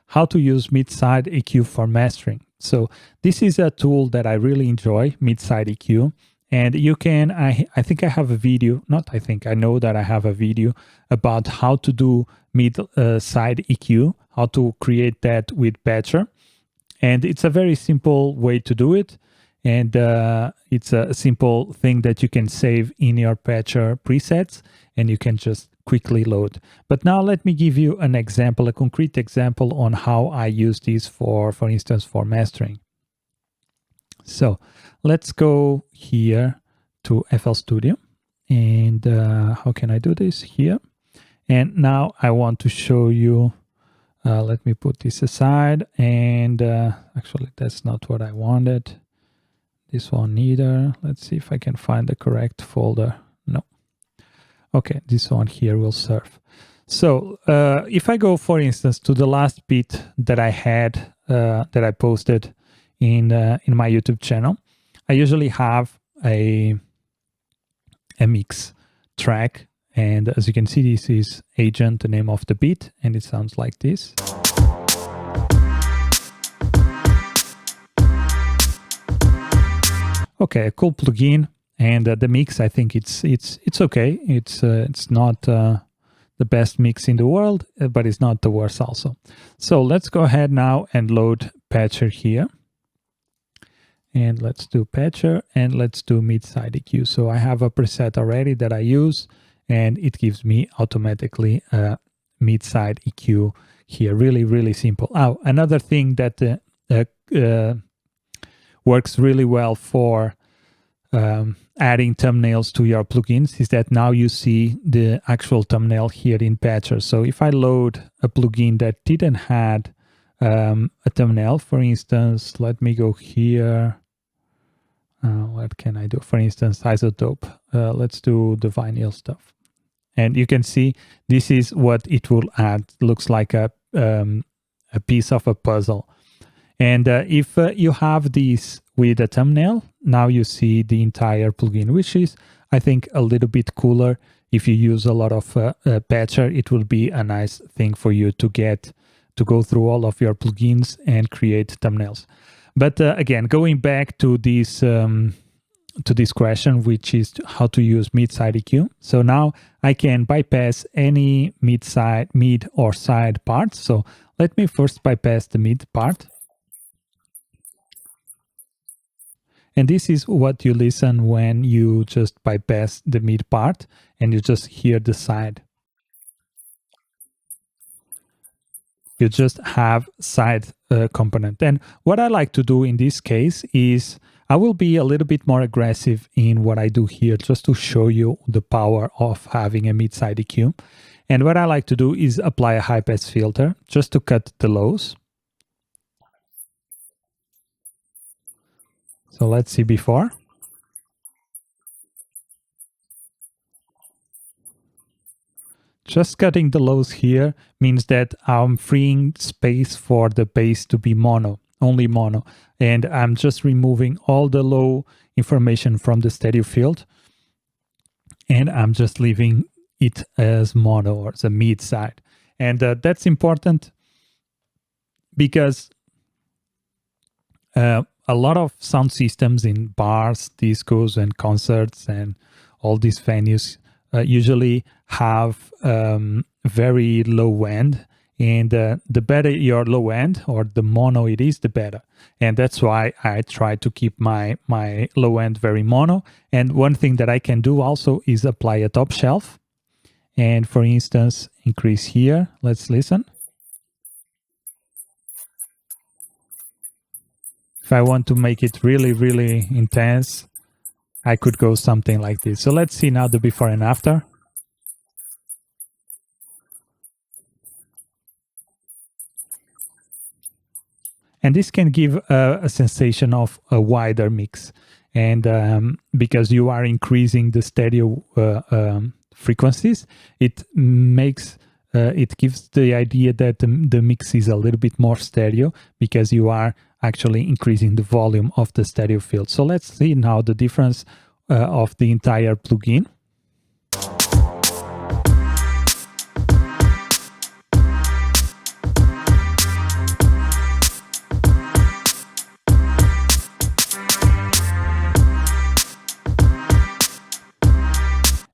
how to use mid-side EQ for mastering. So this is a tool that I really enjoy, mid-side EQ. And you can, I think I have a video, not I think, I know that I have a video about how to do mid-side EQ, how to create that with Patcher. And it's a very simple way to do it. And it's a simple thing that you can save in your Patcher presets, and you can just quickly load. But now let me give you an example, a concrete example on how I use this for instance, for mastering. So let's go here to FL Studio, and how can I do this here? And now I want to show you, let me put this aside, and actually that's not what I wanted. This one neither. Let's see if I can find the correct folder. No. Okay, this one here will serve. So if I go, for instance, to the last bit that I had, that I posted in my YouTube channel, I usually have a mix track, and as you can see, this is Agent, the name of the beat, and it sounds like this. Okay, a cool plugin, and the mix, I think it's okay. It's not the best mix in the world, but it's not the worst also. So let's go ahead now and load Patcher here. And let's do Patcher, and let's do mid-side EQ. So I have a preset already that I use, and it gives me automatically a mid-side EQ here. Really, really simple. Oh, another thing that works really well for adding thumbnails to your plugins is that now you see the actual thumbnail here in Patcher. So if I load a plugin that didn't have a thumbnail, for instance, let me go here. What can I do? For instance, Isotope. Let's do the vinyl stuff. And you can see this is what it will add. Looks like a piece of a puzzle. And if you have this with a thumbnail, now you see the entire plugin, which is, I think, a little bit cooler. If you use a lot of Patcher, it will be a nice thing for you to go through all of your plugins and create thumbnails. But again, going back to this question, which is how to use mid-side EQ. So now I can bypass any mid or side parts. So let me first bypass the mid part. And this is what you listen when you just bypass the mid part and you just hear the side. You just have side component. And what I like to do in this case is I will be a little bit more aggressive in what I do here, just to show you the power of having a mid-side EQ. And what I like to do is apply a high-pass filter just to cut the lows. So let's see before. Just cutting the lows here means that I'm freeing space for the bass to be mono, only mono. And I'm just removing all the low information from the stereo field. And I'm just leaving it as mono, or as a mid side. And that's important because a lot of sound systems in bars, discos, and concerts, and all these venues usually have very low end, and the better your low end, or the mono it is, the better. And that's why I try to keep my low end very mono. And one thing that I can do also is apply a top shelf, and for instance increase here. Let's listen. If I want to make it really, really intense, I could go something like this. So let's see now the before and after. And this can give a sensation of a wider mix. And because you are increasing the stereo frequencies, it makes it gives the idea that the mix is a little bit more stereo, because you are actually increasing the volume of the stereo field. So let's see now the difference of the entire plugin.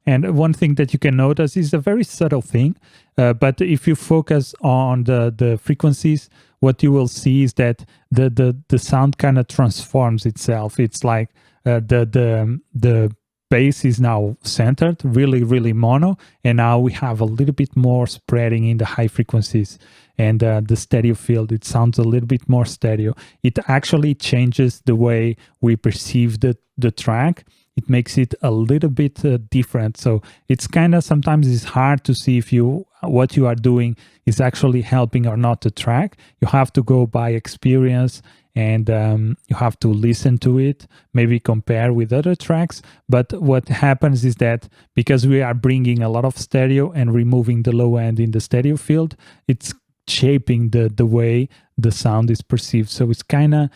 And one thing that you can notice is a very subtle thing, but if you focus on the frequencies, what you will see is that the sound kind of transforms itself. It's like the bass is now centered, really mono, and now we have a little bit more spreading in the high frequencies, and the stereo field, it sounds a little bit more stereo. It actually changes the way we perceive the track. It makes it a little bit different. So it's kind of, sometimes it's hard to see if what you are doing is actually helping or not the track. You have to go by experience, and you have to listen to it, maybe compare with other tracks. But what happens is that because we are bringing a lot of stereo and removing the low end in the stereo field, it's shaping the way the sound is perceived. So it's kind of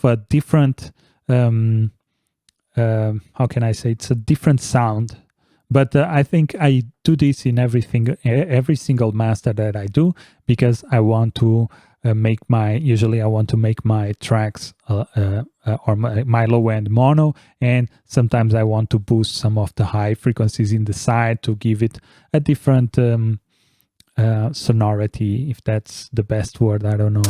a different, how can I say, it's a different sound. But I think I do this in every single master that I do, because I want to usually I want to make my tracks or my low end mono, and sometimes I want to boost some of the high frequencies in the side to give it a different sonority, if that's the best word, I don't know.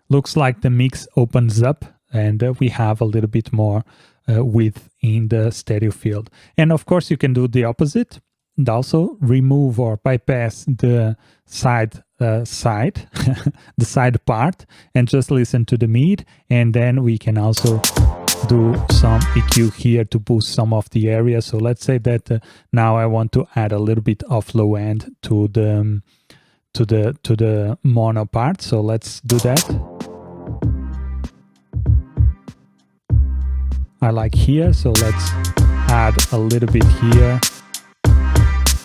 Looks like the mix opens up, and we have a little bit more width in the stereo field. And of course you can do the opposite and also remove or bypass the side the side part, and just listen to the mid, and then we can also do some EQ here to boost some of the area. So let's say that now I want to add a little bit of low end to the mono part, so let's do that. I like here, so let's add a little bit here,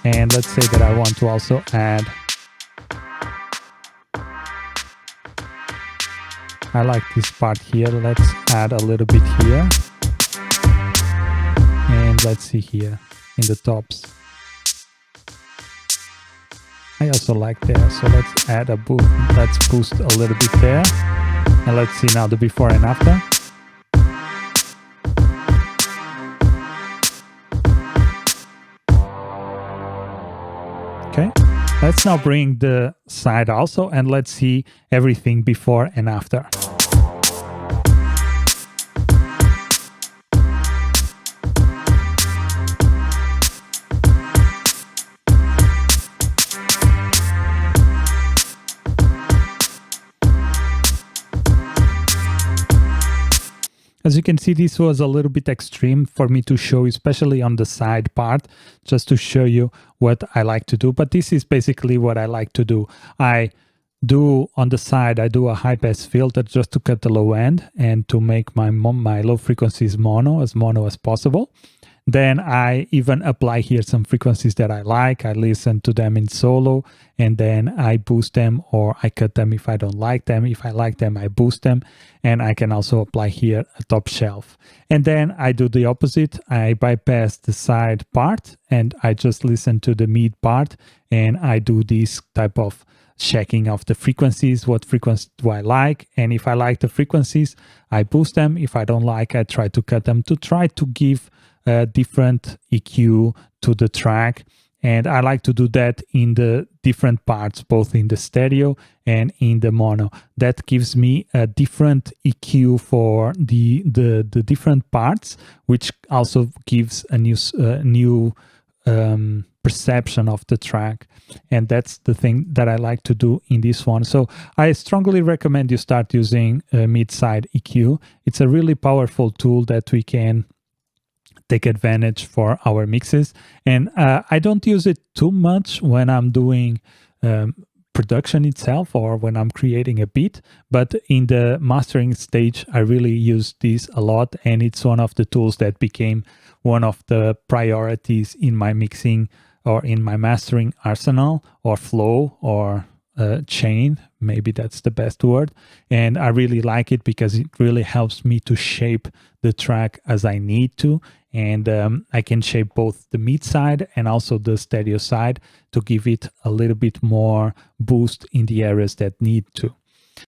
and let's say that I want to also add, I like this part here, let's add a little bit here, and let's see here in the tops, I also like there, so let's add a boost, let's boost a little bit there, and let's see now the before and after. Okay, let's now bring the side also, and let's see everything before and after. As you can see, this was a little bit extreme for me to show, especially on the side part, just to show you what I like to do. But this is basically what I like to do. I do on the side, I do a high pass filter just to cut the low end and to make my low frequencies mono as possible. Then I even apply here some frequencies that I like. I listen to them in solo, and then I boost them or I cut them if I don't like them. If I like them, I boost them, and I can also apply here a top shelf. And then I do the opposite. I bypass the side part and I just listen to the mid part, and I do this type of checking of the frequencies. What frequency do I like? And if I like the frequencies, I boost them. If I don't like, I try to cut them to try to give different EQ to the track. And I like to do that in the different parts, both in the stereo and in the mono. That gives me a different EQ for the different parts, which also gives a new perception of the track. And that's the thing that I like to do in this one. So I strongly recommend you start using mid-side EQ. It's a really powerful tool that we can take advantage for our mixes. And I don't use it too much when I'm doing production itself or when I'm creating a beat, but in the mastering stage I really use this a lot, and it's one of the tools that became one of the priorities in my mixing or in my mastering arsenal or flow or chain, maybe that's the best word. And I really like it because it really helps me to shape the track as I need to. And I can shape both the mid side and also the stereo side to give it a little bit more boost in the areas that need to.